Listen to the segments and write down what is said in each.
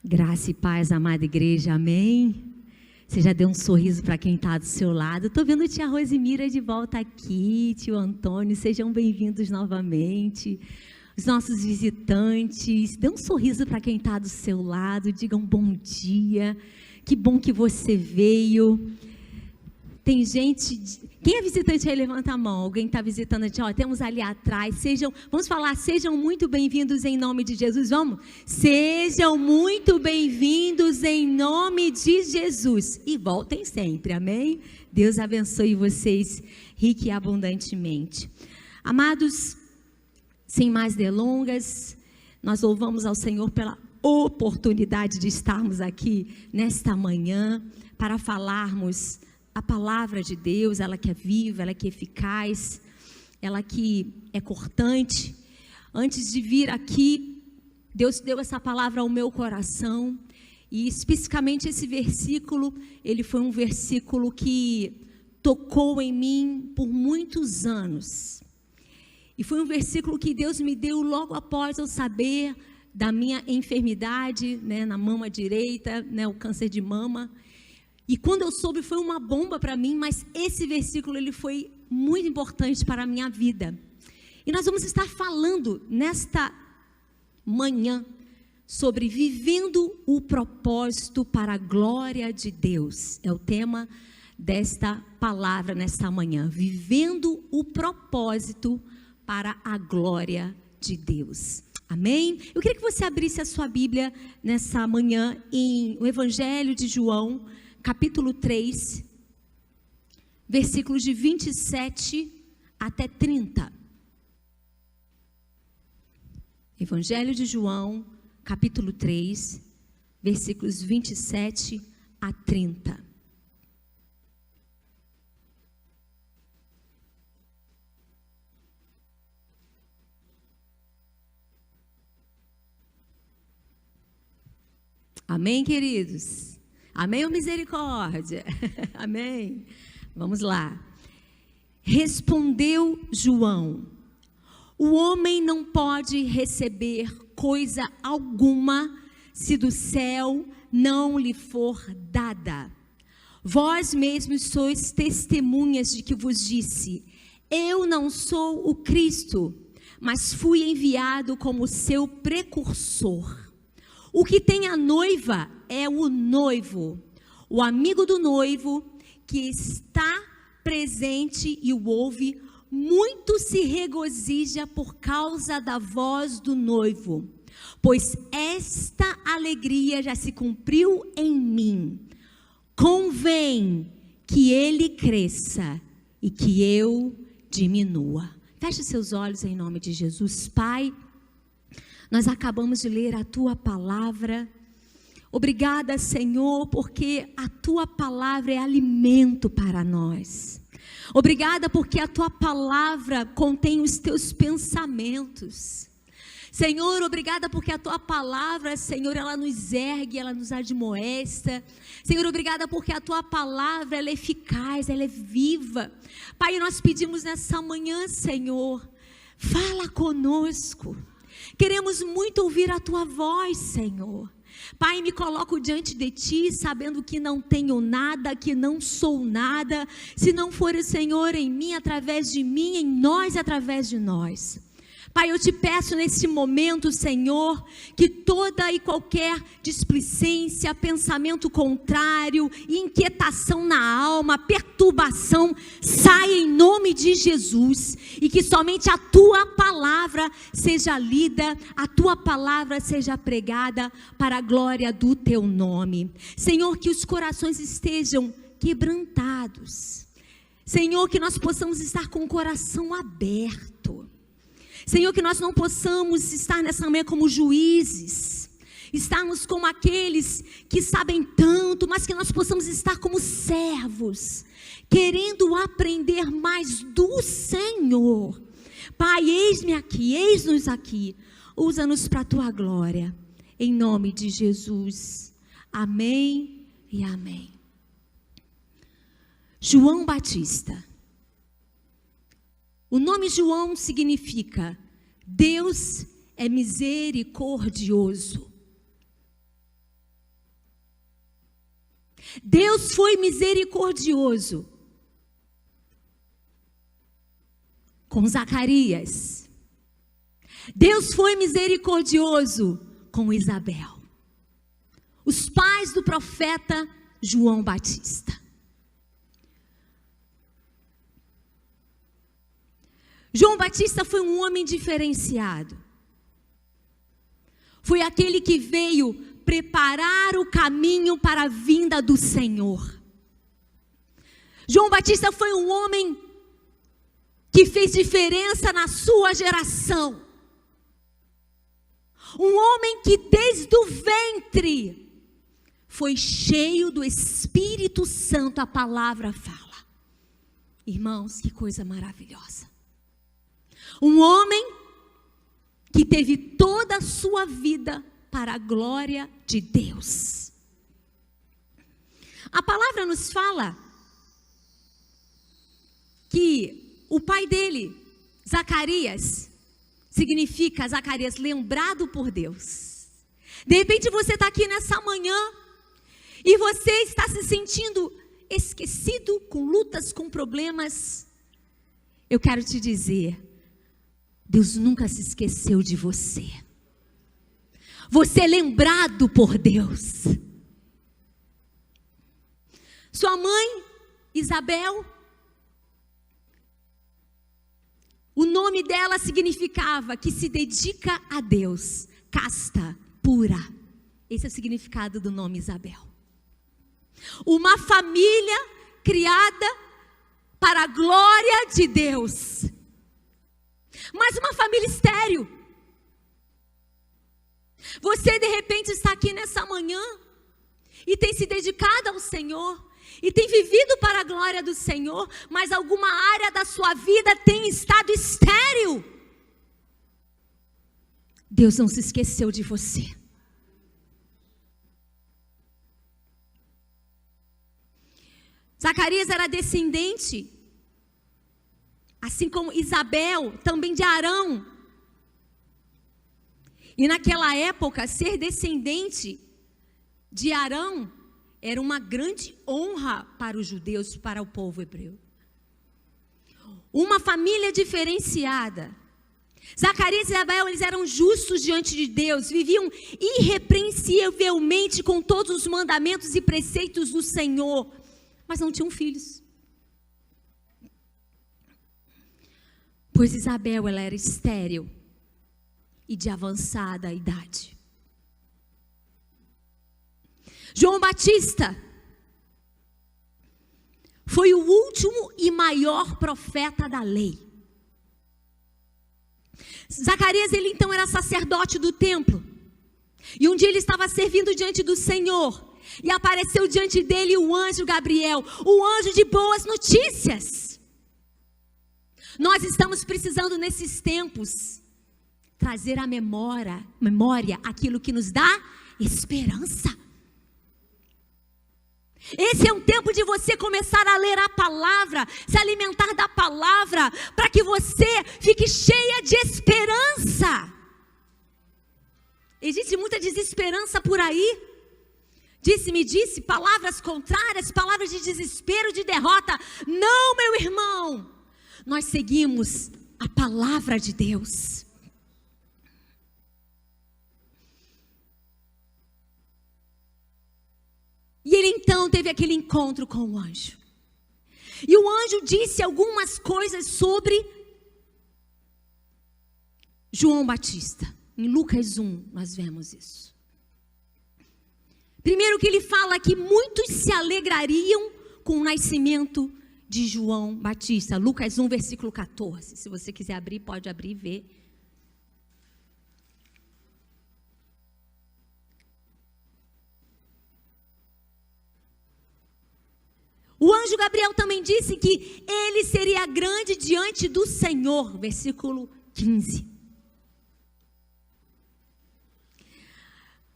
Graça e paz, amada igreja, amém? Você já deu um sorriso para quem está do seu lado? Estou vendo tia Rosemira de volta aqui, tio Antônio, sejam bem-vindos novamente. Os nossos visitantes, dê um sorriso para quem está do seu lado, digam bom dia, que bom que você veio. Tem gente, quem é visitante aí, levanta a mão, alguém está visitando a gente, ó, temos ali atrás, vamos falar, sejam muito bem-vindos em nome de Jesus, vamos? Sejam muito bem-vindos em nome de Jesus, e voltem sempre, amém? Deus abençoe vocês rique e abundantemente. Amados, sem mais delongas, nós louvamos ao Senhor pela oportunidade de estarmos aqui nesta manhã, para falarmos a palavra de Deus, ela que é viva, ela que é eficaz, ela que é cortante. Antes de vir aqui, Deus deu essa palavra ao meu coração, e especificamente esse versículo, ele foi um versículo que tocou em mim por muitos anos. E foi um versículo que Deus me deu logo após eu saber da minha enfermidade, né, na mama direita, né, o câncer de mama. E quando eu soube, foi uma bomba para mim, mas esse versículo ele foi muito importante para a minha vida. E nós vamos estar falando nesta manhã sobre vivendo o propósito para a glória de Deus. É o tema desta palavra nesta manhã. Vivendo o propósito para a glória de Deus. Amém? Eu queria que você abrisse a sua Bíblia nessa manhã em o Evangelho de João, capítulo 3, versículos de 27 até 30. Evangelho de João, capítulo 3, versículos 27 a 30. Amém, queridos? Amém ou misericórdia? Amém? Vamos lá. Respondeu João: o homem não pode receber coisa alguma se do céu não lhe for dada. Vós mesmos sois testemunhas de que vos disse: eu não sou o Cristo, mas fui enviado como seu precursor. O que tem a noiva é o noivo, o amigo do noivo que está presente e o ouve, muito se regozija por causa da voz do noivo, pois esta alegria já se cumpriu em mim. Convém que ele cresça e que eu diminua. Feche seus olhos em nome de Jesus. Pai, nós acabamos de ler a Tua palavra. Obrigada, Senhor, porque a Tua palavra é alimento para nós. Obrigada porque a Tua palavra contém os Teus pensamentos. Senhor, obrigada porque a Tua palavra, Senhor, ela nos ergue, ela nos admoesta. Senhor, obrigada porque a Tua palavra, ela é eficaz, ela é viva. Pai, nós pedimos nessa manhã, Senhor, fala conosco. Queremos muito ouvir a Tua voz, Senhor. Pai, me coloco diante de Ti, sabendo que não tenho nada, que não sou nada, se não for o Senhor em mim, através de mim, em nós, através de nós. Pai, eu te peço nesse momento, Senhor, que toda e qualquer displicência, pensamento contrário, inquietação na alma, perturbação, saia em nome de Jesus, e que somente a Tua palavra seja lida, a Tua palavra seja pregada para a glória do Teu nome. Senhor, que os corações estejam quebrantados. Senhor, que nós possamos estar com o coração aberto. Senhor, que nós não possamos estar nessa manhã como juízes, estarmos como aqueles que sabem tanto, mas que nós possamos estar como servos, querendo aprender mais do Senhor. Pai, eis-me aqui, eis-nos aqui, usa-nos para a Tua glória, em nome de Jesus, amém e amém. João Batista. O nome João significa Deus é misericordioso. Deus foi misericordioso com Zacarias. Deus foi misericordioso com Isabel, os pais do profeta João Batista. João Batista foi um homem diferenciado. Foi aquele que veio preparar o caminho para a vinda do Senhor. João Batista foi um homem que fez diferença na sua geração. Um homem que desde o ventre foi cheio do Espírito Santo, a palavra fala. Irmãos, que coisa maravilhosa. Um homem que teve toda a sua vida para a glória de Deus. A palavra nos fala que o pai dele, Zacarias, significa Zacarias lembrado por Deus. De repente você está aqui nessa manhã e você está se sentindo esquecido, com lutas, com problemas. Eu quero te dizer, Deus nunca se esqueceu de você. Você é lembrado por Deus. Sua mãe, Isabel, o nome dela significava que se dedica a Deus, casta, pura. Esse é o significado do nome Isabel. Uma família criada para a glória de Deus. Mas uma família estéril. Você de repente está aqui nessa manhã e tem se dedicado ao Senhor e tem vivido para a glória do Senhor, mas alguma área da sua vida tem estado estéril. Deus não se esqueceu de você. Zacarias era descendente, assim como Isabel, também de Arão. E naquela época, ser descendente de Arão era uma grande honra para os judeus, para o povo hebreu. Uma família diferenciada. Zacarias e Isabel, eles eram justos diante de Deus, viviam irrepreensivelmente com todos os mandamentos e preceitos do Senhor, mas não tinham filhos. Pois Isabel, ela era estéril e de avançada idade. João Batista foi o último e maior profeta da lei. Zacarias, ele então era sacerdote do templo. E um dia ele estava servindo diante do Senhor. E apareceu diante dele o anjo Gabriel, o anjo de boas notícias. Nós estamos precisando nesses tempos trazer à memória aquilo que nos dá esperança. Esse é um tempo de você começar a ler a palavra, se alimentar da palavra, para que você fique cheia de esperança. Existe muita desesperança por aí. Me disse, palavras contrárias, palavras de desespero, de derrota. Não, meu irmão, nós seguimos a palavra de Deus. E ele então teve aquele encontro com o anjo. E o anjo disse algumas coisas sobre João Batista. Em Lucas 1 nós vemos isso. Primeiro que ele fala que muitos se alegrariam com o nascimento de João Batista. Lucas 1, versículo 14. Se você quiser abrir, pode abrir e ver. O anjo Gabriel também disse que ele seria grande diante do Senhor. Versículo 15.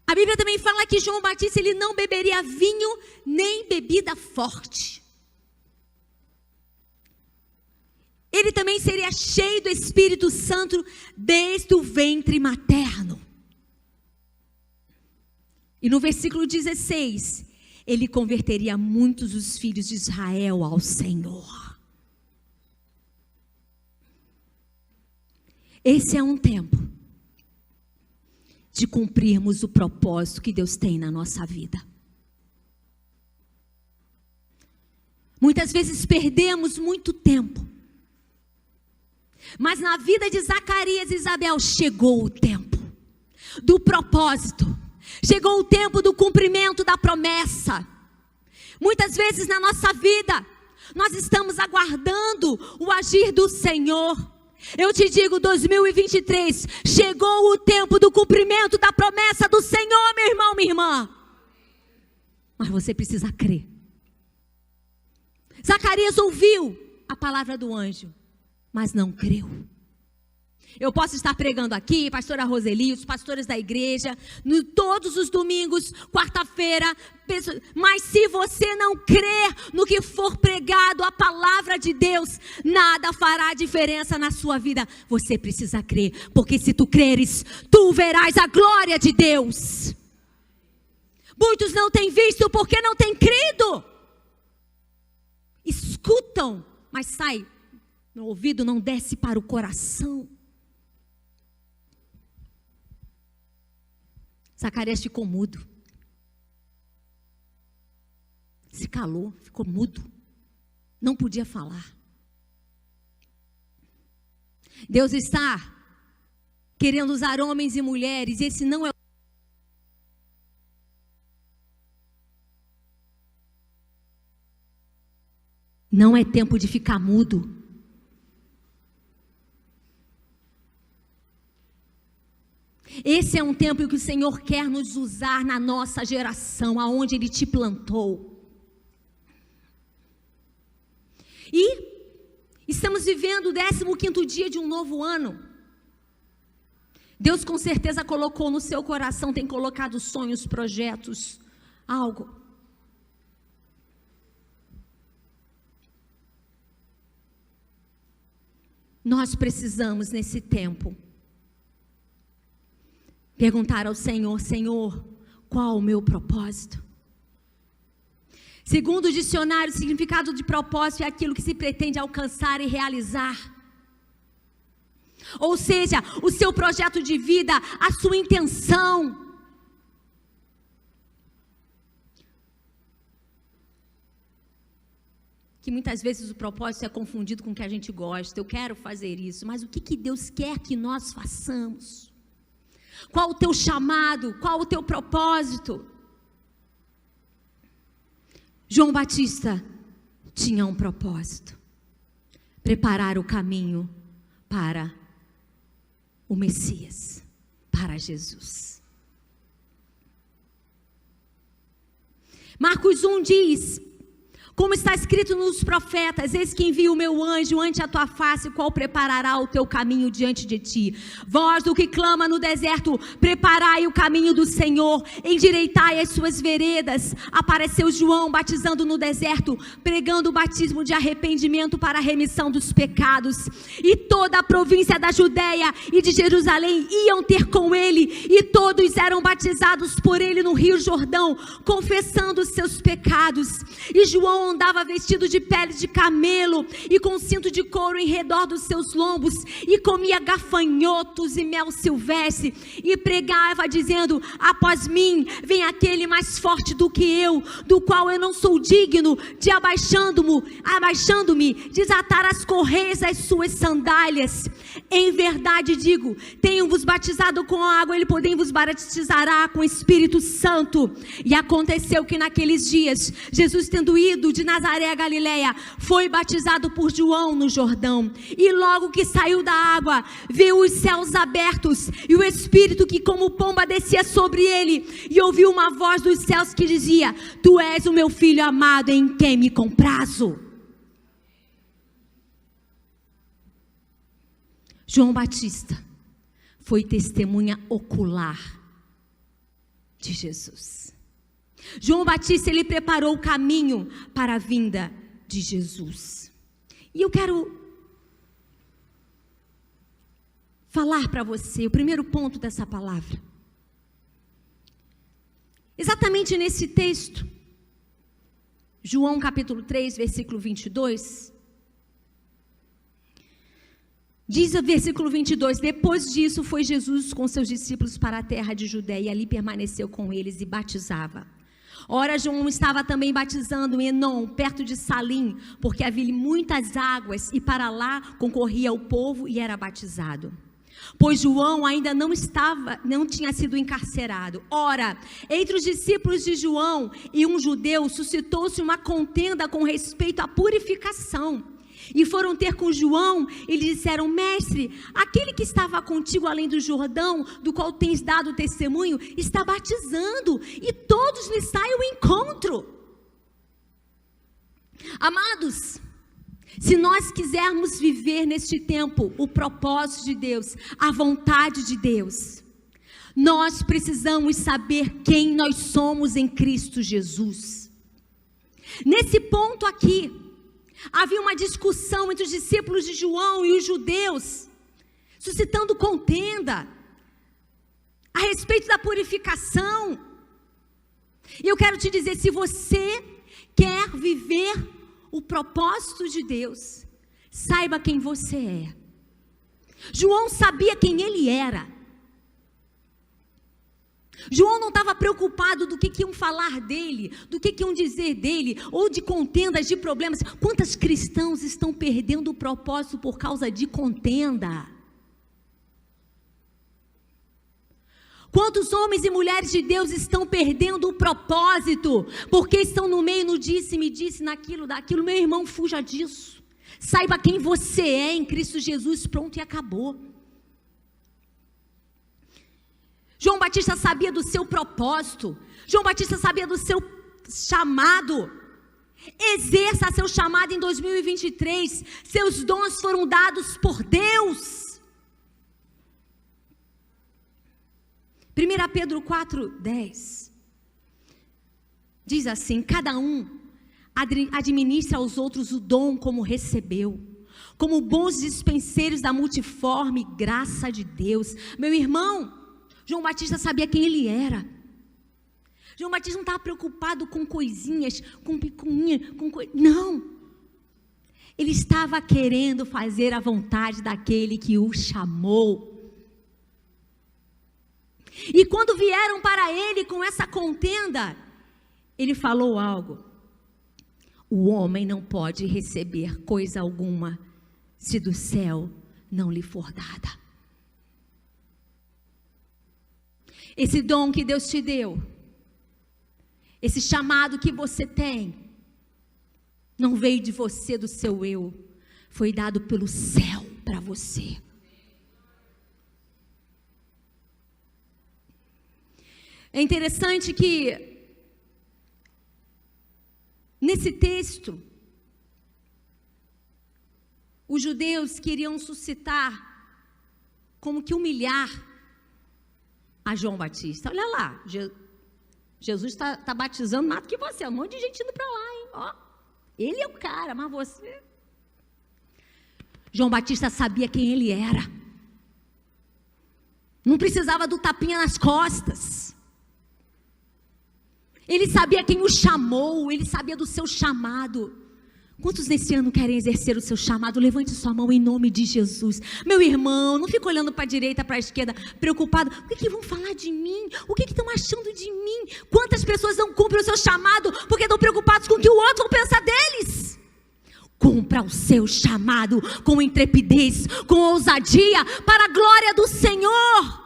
A Bíblia também fala que João Batista, ele não beberia vinho nem bebida forte. Ele também seria cheio do Espírito Santo desde o ventre materno. E no versículo 16, Ele converteria muitos dos filhos de Israel ao Senhor. Esse é um tempo de cumprirmos o propósito que Deus tem na nossa vida. Muitas vezes perdemos muito tempo, mas na vida de Zacarias e Isabel chegou o tempo do propósito, chegou o tempo do cumprimento da promessa. Muitas vezes na nossa vida, nós estamos aguardando o agir do Senhor. Eu te digo, 2023, chegou o tempo do cumprimento da promessa do Senhor, meu irmão, minha irmã. Mas você precisa crer. Zacarias ouviu a palavra do anjo, mas não creu. Eu posso estar pregando aqui, pastora Roseli, os pastores da igreja, todos os domingos, quarta-feira, mas se você não crer no que for pregado, a palavra de Deus, nada fará diferença na sua vida. Você precisa crer, porque se tu creres, tu verás a glória de Deus. Muitos não têm visto porque não têm crido. Escutam, mas sai no ouvido, não desce para o coração. Zacarias ficou mudo. Se calou, ficou mudo. Não podia falar. Deus está querendo usar homens e mulheres. Esse não é tempo de ficar mudo. Esse é um tempo que o Senhor quer nos usar na nossa geração, aonde Ele te plantou. E estamos vivendo o 15º dia de um novo ano. Deus com certeza colocou no seu coração, tem colocado sonhos, projetos, algo. Nós precisamos nesse tempo perguntar ao Senhor: Senhor, qual o meu propósito? Segundo o dicionário, o significado de propósito é aquilo que se pretende alcançar e realizar. Ou seja, o seu projeto de vida, a sua intenção. Que muitas vezes o propósito é confundido com o que a gente gosta. Eu quero fazer isso, mas o que Deus quer que nós façamos? Qual o teu chamado? Qual o teu propósito? João Batista tinha um propósito: preparar o caminho para o Messias, para Jesus. Marcos 1 diz: como está escrito nos profetas, eis que envio o meu anjo ante a tua face, qual preparará o teu caminho diante de ti. Voz do que clama no deserto, preparai o caminho do Senhor, endireitai as suas veredas. Apareceu João batizando no deserto, pregando o batismo de arrependimento para a remissão dos pecados. E toda a província da Judeia e de Jerusalém iam ter com ele, e todos eram batizados por ele no Rio Jordão, confessando os seus pecados. E João andava vestido de pele de camelo e com cinto de couro em redor dos seus lombos, e comia gafanhotos e mel silvestre, e pregava dizendo: após mim vem aquele mais forte do que eu, do qual eu não sou digno de abaixando-me, desatar as correias das suas sandálias. Em verdade digo, tenho-vos batizado com água, ele porém vos batizará com o Espírito Santo. E aconteceu que naqueles dias, Jesus, tendo ido de Nazaré a Galileia, foi batizado por João no Jordão. E logo que saiu da água, viu os céus abertos e o Espírito que como pomba descia sobre ele, e ouviu uma voz dos céus que dizia: tu és o meu filho amado, em quem me comprazo. João Batista foi testemunha ocular de Jesus. João Batista, ele preparou o caminho para a vinda de Jesus. E eu quero falar para você o primeiro ponto dessa palavra. Exatamente nesse texto, João capítulo 3, versículo 22. Diz o versículo 22, depois disso foi Jesus com seus discípulos para a terra de Judéia, e ali permaneceu com eles e batizava. Ora, João estava também batizando em Enom, perto de Salim, porque havia muitas águas, e para lá concorria o povo e era batizado. Pois João ainda não tinha sido encarcerado. Ora, entre os discípulos de João e um judeu, suscitou-se uma contenda com respeito à purificação. E foram ter com João e lhe disseram: mestre, aquele que estava contigo além do Jordão, do qual tens dado testemunho, está batizando, e todos lhe saem ao encontro. Amados, se nós quisermos viver neste tempo o propósito de Deus, a vontade de Deus, nós precisamos saber quem nós somos em Cristo Jesus. Nesse ponto aqui, havia uma discussão entre os discípulos de João e os judeus, suscitando contenda a respeito da purificação. E eu quero te dizer, se você quer viver o propósito de Deus, saiba quem você é. João sabia quem ele era. João não estava preocupado do que iam falar dele, do que iam dizer dele, ou de contendas, de problemas. Quantos cristãos estão perdendo o propósito por causa de contenda? Quantos homens e mulheres de Deus estão perdendo o propósito, porque estão no meio, no disse-me disse, naquilo, daquilo? Meu irmão, fuja disso. Saiba quem você é em Cristo Jesus, pronto e acabou. João Batista sabia do seu propósito. João Batista sabia do seu chamado. Exerça seu chamado em 2023. Seus dons foram dados por Deus. 1 Pedro 4:10 diz assim: cada um administra aos outros o dom como recebeu, como bons dispenseiros da multiforme graça de Deus. Meu irmão, João Batista sabia quem ele era. João Batista não estava preocupado com coisinhas, com picuinha, não. Ele estava querendo fazer a vontade daquele que o chamou. E quando vieram para ele com essa contenda, ele falou algo: o homem não pode receber coisa alguma se do céu não lhe for dada. Esse dom que Deus te deu, esse chamado que você tem, não veio de você, do seu eu, foi dado pelo céu para você. É interessante que nesse texto, os judeus queriam suscitar, como que humilhar a João Batista. Olha lá, Jesus está batizando mais do que você, um monte de gente indo para lá, hein? Ó, ele é o cara, mas você... João Batista sabia quem ele era, não precisava do tapinha nas costas. Ele sabia quem o chamou, ele sabia do seu chamado. Quantos nesse ano querem exercer o seu chamado? Levante sua mão em nome de Jesus. Meu irmão, não fica olhando para a direita, para a esquerda, preocupado. O que vão falar de mim? O que estão achando de mim? Quantas pessoas não cumprem o seu chamado porque estão preocupados com o que o outro vai pensar deles? Cumpra o seu chamado com intrepidez, com ousadia, para a glória do Senhor.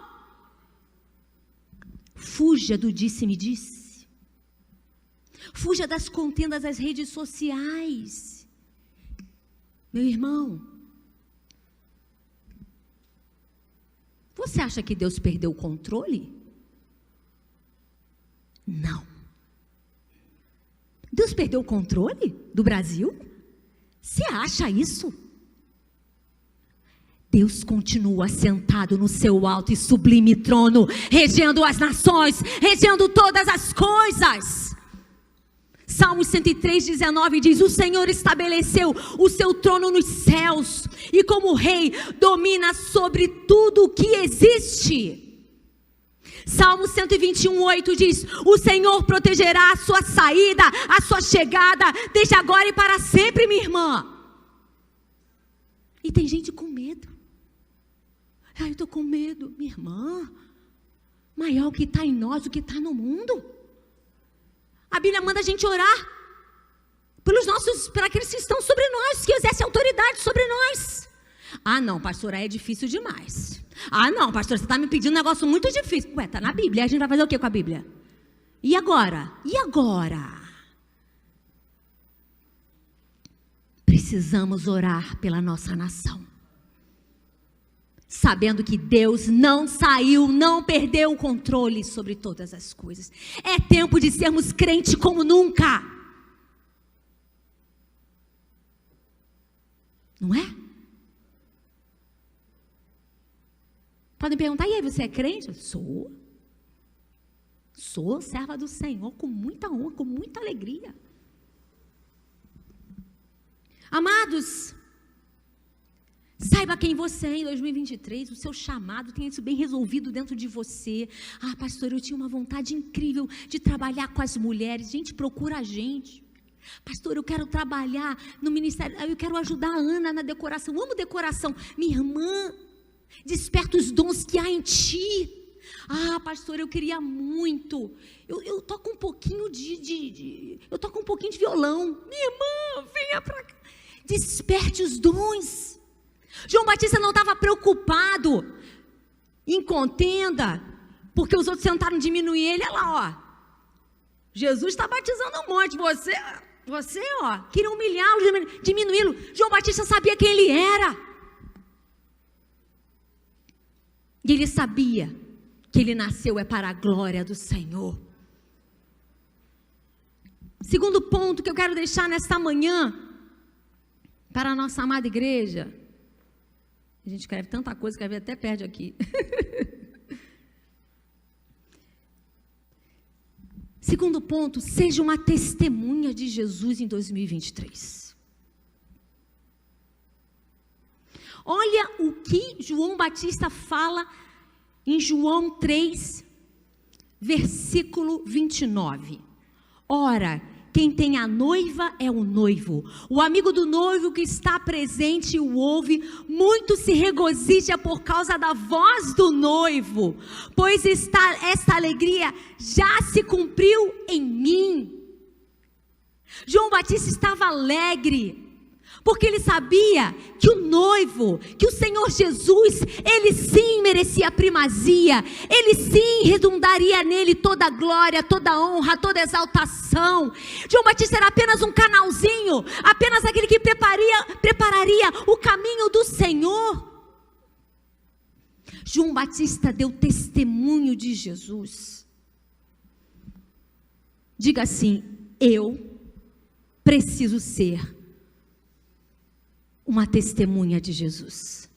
Fuja do disse-me disse. Fuja das contendas das redes sociais. Meu irmão, você acha que Deus perdeu o controle? Não. Deus perdeu o controle do Brasil? Você acha isso? Deus continua sentado no seu alto e sublime trono, regendo as nações, regendo todas as coisas. Salmo 103:19 diz: o Senhor estabeleceu o seu trono nos céus, e como rei domina sobre tudo o que existe. Salmo 121:8 diz: o Senhor protegerá a sua saída, a sua chegada, desde agora e para sempre, minha irmã. E tem gente com medo. Eu estou com medo, minha irmã. Maior o que está em nós do que está no mundo. A Bíblia manda a gente orar para aqueles que estão sobre nós, que exercem autoridade sobre nós. Ah não, pastora, é difícil demais. Ah não, pastora, você está me pedindo um negócio muito difícil. Ué, está na Bíblia, a gente vai fazer o que com a Bíblia? E agora? E agora? Precisamos orar pela nossa nação, sabendo que Deus não saiu, não perdeu o controle sobre todas as coisas. É tempo de sermos crentes como nunca. Não é? Podem perguntar: e aí, você é crente? Eu sou serva do Senhor, com muita honra, com muita alegria. Amados, saiba quem você é em 2023, o seu chamado, tenha isso bem resolvido dentro de você. Ah, pastor, eu tinha uma vontade incrível de trabalhar com as mulheres. Gente, procura a gente. Pastor, eu quero trabalhar no ministério, eu quero ajudar a Ana na decoração. Amo decoração. Minha irmã, desperta os dons que há em ti. Ah, pastor, eu queria muito. Eu toco um pouquinho eu toco um pouquinho de violão. Minha irmã, venha para cá. Desperte os dons. João Batista não estava preocupado em contenda, porque os outros tentaram diminuir ele. Olha lá, ó. Jesus está batizando um monte. Você, ó, queria humilhá-lo, diminuí-lo. João Batista sabia quem ele era. E ele sabia que ele nasceu para a glória do Senhor. Segundo ponto que eu quero deixar nesta manhã, para a nossa amada igreja. A gente escreve tanta coisa que a gente até perde aqui. Segundo ponto, seja uma testemunha de Jesus em 2023. Olha o que João Batista fala em João 3, versículo 29. Ora, quem tem a noiva é o noivo. O amigo do noivo que está presente o ouve, muito se regozija por causa da voz do noivo, pois esta alegria já se cumpriu em mim. João Batista estava alegre, porque ele sabia que o noivo, que o Senhor Jesus, ele sim merecia a primazia, ele sim redundaria nele toda a glória, toda a honra, toda a exaltação. João Batista era apenas um canalzinho, apenas aquele que prepararia o caminho do Senhor. João Batista deu testemunho de Jesus. Diga assim: eu preciso ser uma testemunha de Jesus.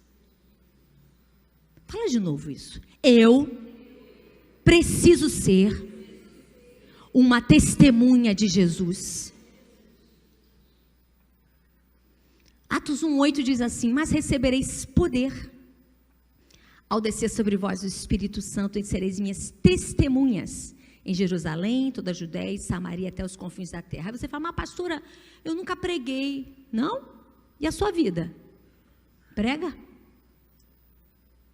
Fala de novo isso. Eu preciso ser uma testemunha de Jesus. Atos 1:8 diz assim: mas recebereis poder ao descer sobre vós o Espírito Santo, e sereis minhas testemunhas em Jerusalém, toda a Judéia e Samaria, até os confins da terra. Aí você fala: mas pastora, eu nunca preguei. Não? E a sua vida? Prega?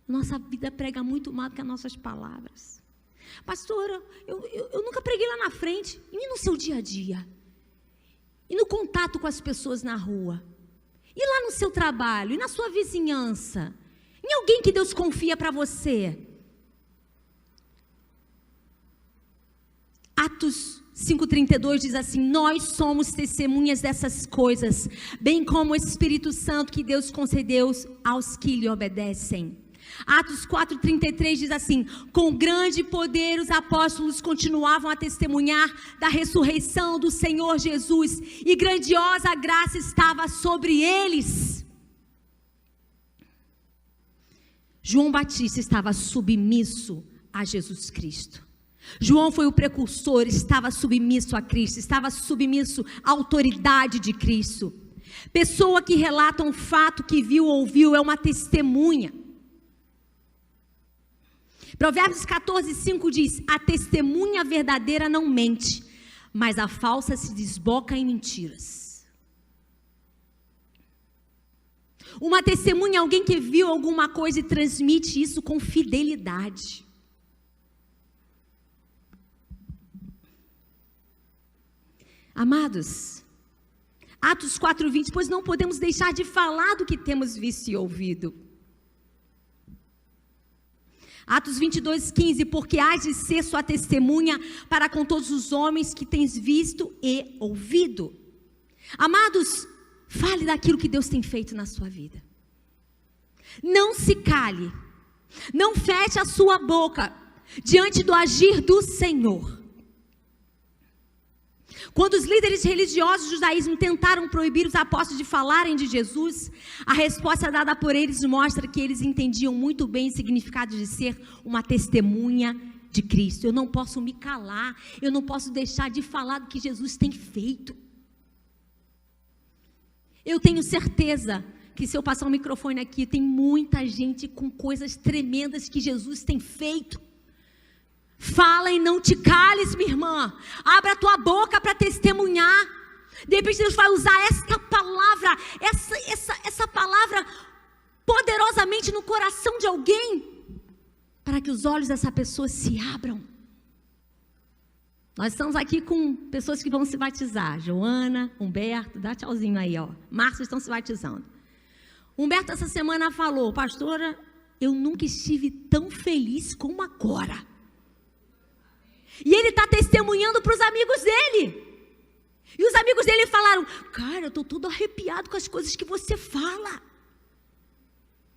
Nossa vida prega muito mais do que as nossas palavras. Pastora, eu nunca preguei lá na frente. E no seu dia a dia? E no contato com as pessoas na rua? E lá no seu trabalho? E na sua vizinhança? Em alguém que Deus confia para você? Atos 5:32 diz assim: nós somos testemunhas dessas coisas, bem como o Espírito Santo que Deus concedeu aos que lhe obedecem. Atos 4:33 diz assim: com grande poder os apóstolos continuavam a testemunhar da ressurreição do Senhor Jesus, e grandiosa graça estava sobre eles. João Batista estava submisso a Jesus Cristo. João foi o precursor, estava submisso a Cristo, estava submisso à autoridade de Cristo. Pessoa que relata um fato que viu ou ouviu é uma testemunha. Provérbios 14:5 diz: a testemunha verdadeira não mente, mas a falsa se desboca em mentiras. Uma testemunha é alguém que viu alguma coisa e transmite isso com fidelidade. Amados, Atos 4:20, pois não podemos deixar de falar do que temos visto e ouvido. Atos 22:15, porque hás de ser sua testemunha para com todos os homens que tens visto e ouvido. Amados, fale daquilo que Deus tem feito na sua vida. Não se cale, não feche a sua boca diante do agir do Senhor. Quando os líderes religiosos do judaísmo tentaram proibir os apóstolos de falarem de Jesus, a resposta dada por eles mostra que eles entendiam muito bem o significado de ser uma testemunha de Cristo. Eu não posso me calar, eu não posso deixar de falar do que Jesus tem feito. Eu tenho certeza que se eu passar o microfone aqui, tem muita gente com coisas tremendas que Jesus tem feito. Fala e não te cales, minha irmã. Abra a tua boca para testemunhar. De repente Deus vai usar esta palavra, essa palavra poderosamente no coração de alguém, para que os olhos dessa pessoa se abram. Nós estamos aqui com pessoas que vão se batizar. Joana, Humberto, dá tchauzinho aí, ó. Márcio estão se batizando. Humberto essa semana falou: pastora, eu nunca estive tão feliz como agora. E ele está testemunhando para os amigos dele. E os amigos dele falaram: cara, eu estou todo arrepiado com as coisas que você fala.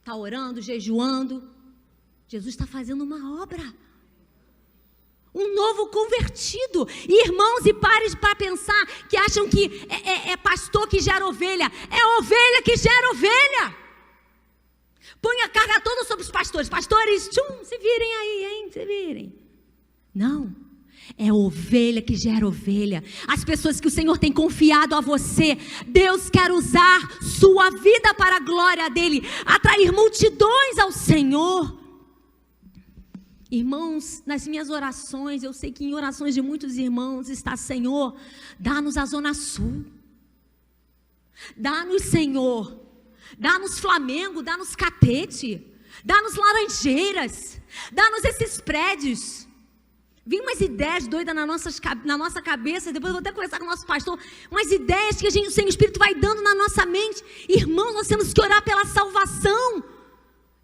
Está orando, jejuando. Jesus está fazendo uma obra. Um novo convertido. E irmãos, e pare para pensar que acham que é pastor que gera ovelha. É ovelha que gera ovelha. Põe a carga toda sobre os pastores. Pastores, se virem aí, hein? Se virem. Não. É ovelha que gera ovelha. As pessoas que o Senhor tem confiado a você, Deus quer usar sua vida para a glória dele, atrair multidões ao Senhor. Irmãos, nas minhas orações, eu sei que em orações de muitos irmãos está: Senhor, dá-nos a Zona Sul, dá-nos, Senhor, dá-nos Flamengo, dá-nos Catete, dá-nos Laranjeiras, dá-nos esses prédios. Vem umas ideias doidas na nossa cabeça. Depois eu vou até conversar com o nosso pastor. Umas ideias que o Senhor Espírito vai dando na nossa mente. Irmãos, nós temos que orar pela salvação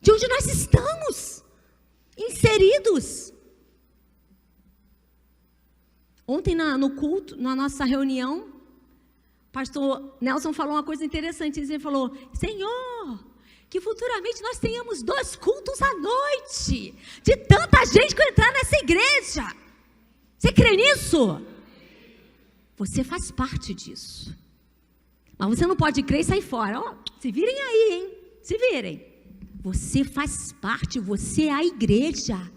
de onde nós estamos inseridos. Ontem no culto, na nossa reunião, o pastor Nelson falou uma coisa interessante. Ele falou: Senhor, que futuramente nós tenhamos 2 cultos à noite, de tanta gente que entrar nessa igreja. Você crê nisso? Você faz parte disso. Mas você não pode crer e sair fora. Ó, se virem aí, hein? Se virem. Você faz parte, você é a igreja.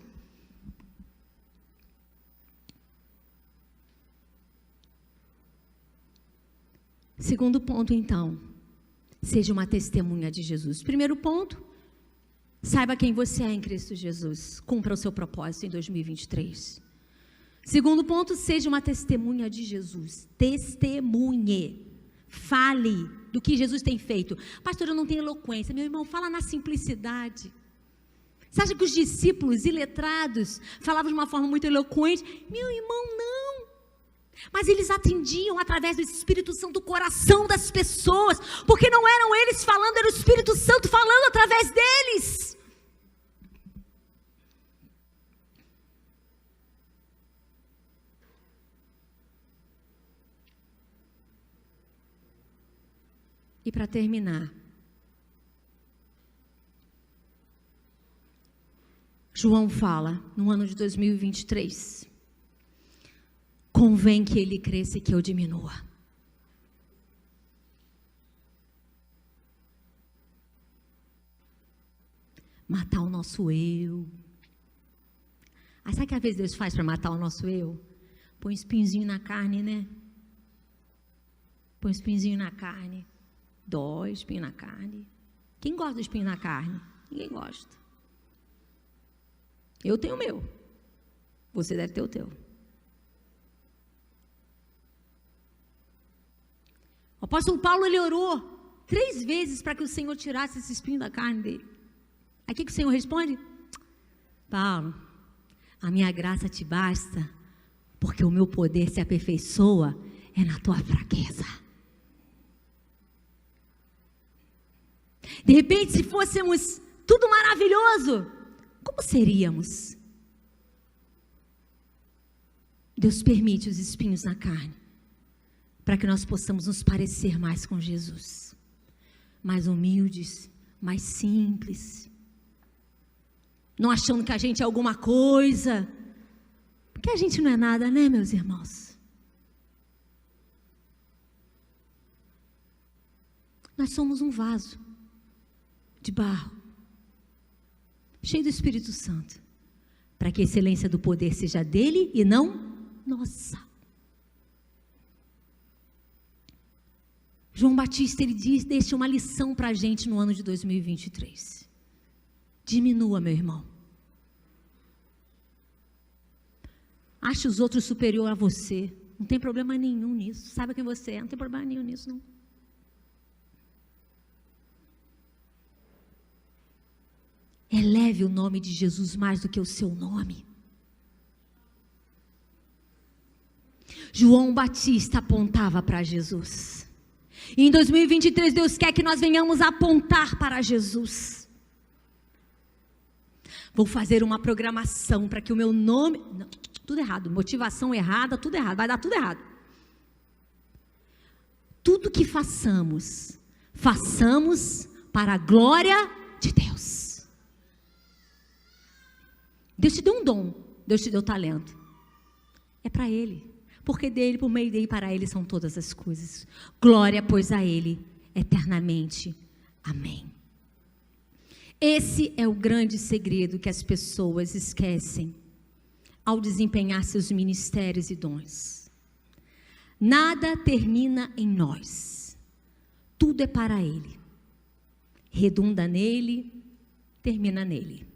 Segundo ponto, então. Seja uma testemunha de Jesus. Primeiro ponto, saiba quem você é em Cristo Jesus. Cumpra o seu propósito em 2023. Segundo ponto, seja uma testemunha de Jesus. Testemunhe. Fale do que Jesus tem feito. Pastor, eu não tenho eloquência. Meu irmão, fala na simplicidade. Você acha que os discípulos iletrados falavam de uma forma muito eloquente? Meu irmão, não. Mas eles atendiam através do Espírito Santo do coração das pessoas, porque não eram eles falando, era o Espírito Santo falando através deles. E para terminar, João fala no ano de 2023: convém que ele cresça e que eu diminua. Matar o nosso eu. Sabe o que às vezes Deus faz para matar o nosso eu? Põe um espinhozinho na carne, né? Põe um espinhozinho na carne. Dói, espinho na carne. Quem gosta do espinho na carne? Ninguém gosta. Eu tenho o meu. Você deve ter o teu. O apóstolo Paulo, ele orou 3 vezes para que o Senhor tirasse esse espinho da carne dele. Aí o que o Senhor responde? Paulo, a minha graça te basta, porque o meu poder se aperfeiçoa na tua fraqueza. De repente, se fôssemos tudo maravilhoso, como seríamos? Deus permite os espinhos na carne, para que nós possamos nos parecer mais com Jesus, mais humildes, mais simples, não achando que a gente é alguma coisa, porque a gente não é nada, né, meus irmãos? Nós somos um vaso de barro, cheio do Espírito Santo, para que a excelência do poder seja dele e não nossa. João Batista, ele deixa uma lição para a gente no ano de 2023. Diminua, meu irmão. Ache os outros superior a você. Não tem problema nenhum nisso. Saiba quem você é, não tem problema nenhum nisso, não. Eleve o nome de Jesus mais do que o seu nome. João Batista apontava para Jesus. E em 2023, Deus quer que nós venhamos apontar para Jesus. Vou fazer uma programação para que o meu nome... Não, tudo errado, motivação errada, tudo errado, vai dar tudo errado. Tudo que façamos, façamos para a glória de Deus. Deus te deu um dom, Deus te deu talento. É para Ele. Porque dele, por meio dele, para ele são todas as coisas. Glória, pois, a ele, eternamente. Amém. Esse é o grande segredo que as pessoas esquecem ao desempenhar seus ministérios e dons. Nada termina em nós. Tudo é para ele. Redunda nele, termina nele.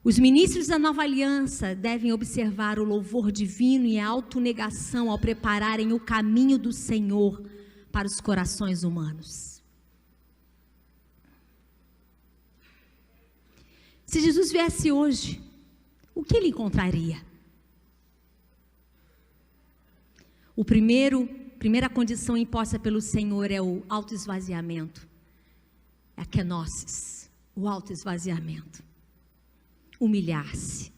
Os ministros da nova aliança devem observar o louvor divino e a autonegação ao prepararem o caminho do Senhor para os corações humanos. Se Jesus viesse hoje, o que ele encontraria? Primeira condição imposta pelo Senhor é o autoesvaziamento. É a kenosis, o autoesvaziamento. Humilhar-se.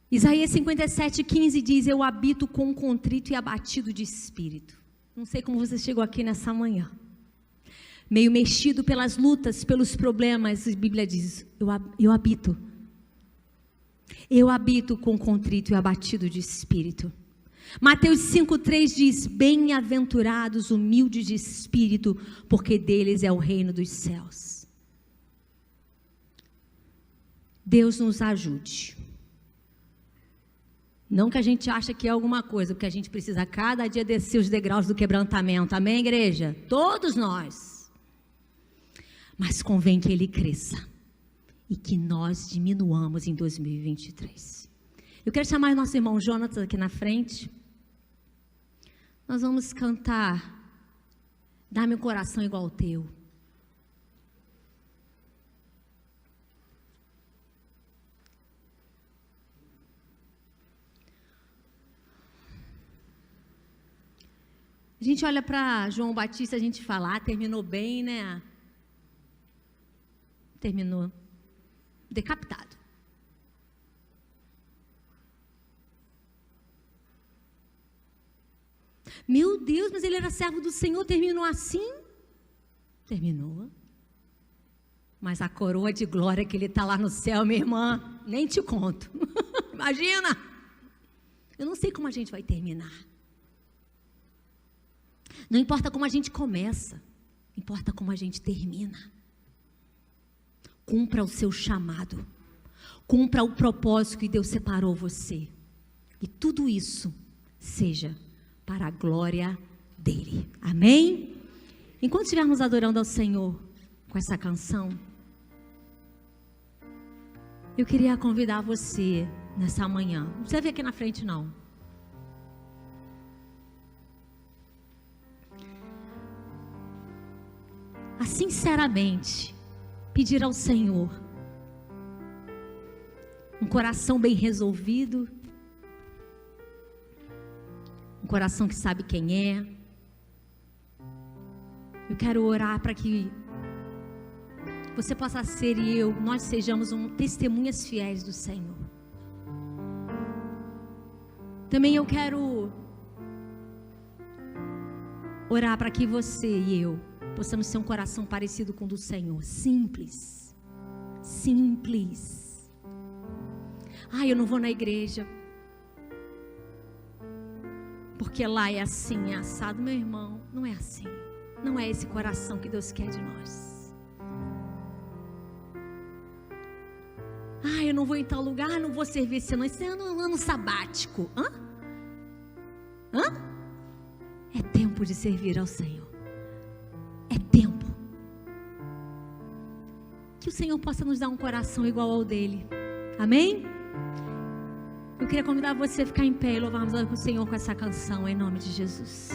Isaías 57:15 diz: eu habito com um contrito e abatido de espírito. Não sei como você chegou aqui nessa manhã, meio mexido pelas lutas, pelos problemas. A Bíblia diz: eu habito com contrito e abatido de espírito. Mateus 5:3 diz: bem-aventurados humildes de espírito, porque deles é o reino dos céus. Deus nos ajude. Não que a gente acha que é alguma coisa, porque a gente precisa cada dia descer os degraus do quebrantamento. Amém, igreja? Todos nós. Mas convém que ele cresça e que nós diminuamos em 2023. Eu quero chamar o nosso irmão Jonatas aqui na frente. Nós vamos cantar Dá-me um coração igual ao teu. A gente olha para João Batista, a gente fala, terminou bem, né? Terminou decapitado. Meu Deus, mas ele era servo do Senhor, terminou assim? Terminou. Mas a coroa de glória que ele está lá no céu, minha irmã, nem te conto. Imagina! Eu não sei como a gente vai terminar. Não importa como a gente começa, importa como a gente termina. Cumpra o seu chamado, cumpra o propósito que Deus separou você. E tudo isso seja para a glória dele. Amém? Enquanto estivermos adorando ao Senhor com essa canção, eu queria convidar você nessa manhã. Não precisa vir aqui na frente, não. A sinceramente pedir ao Senhor um coração bem resolvido, um coração que sabe quem é. Eu quero orar para que você possa ser e nós sejamos testemunhas fiéis do Senhor. Também eu quero orar para que você e eu possamos ter um coração parecido com o do Senhor. Simples. Simples. Eu não vou na igreja porque lá é assim, é assado. Meu irmão, não é assim. Não é esse coração que Deus quer de nós. Eu não vou em tal lugar, não vou servir esse ano. Esse ano é um ano sabático. É tempo de servir ao Senhor. É tempo. Que o Senhor possa nos dar um coração igual ao dele. Amém? Eu queria convidar você a ficar em pé e louvarmos o Senhor com essa canção, em nome de Jesus.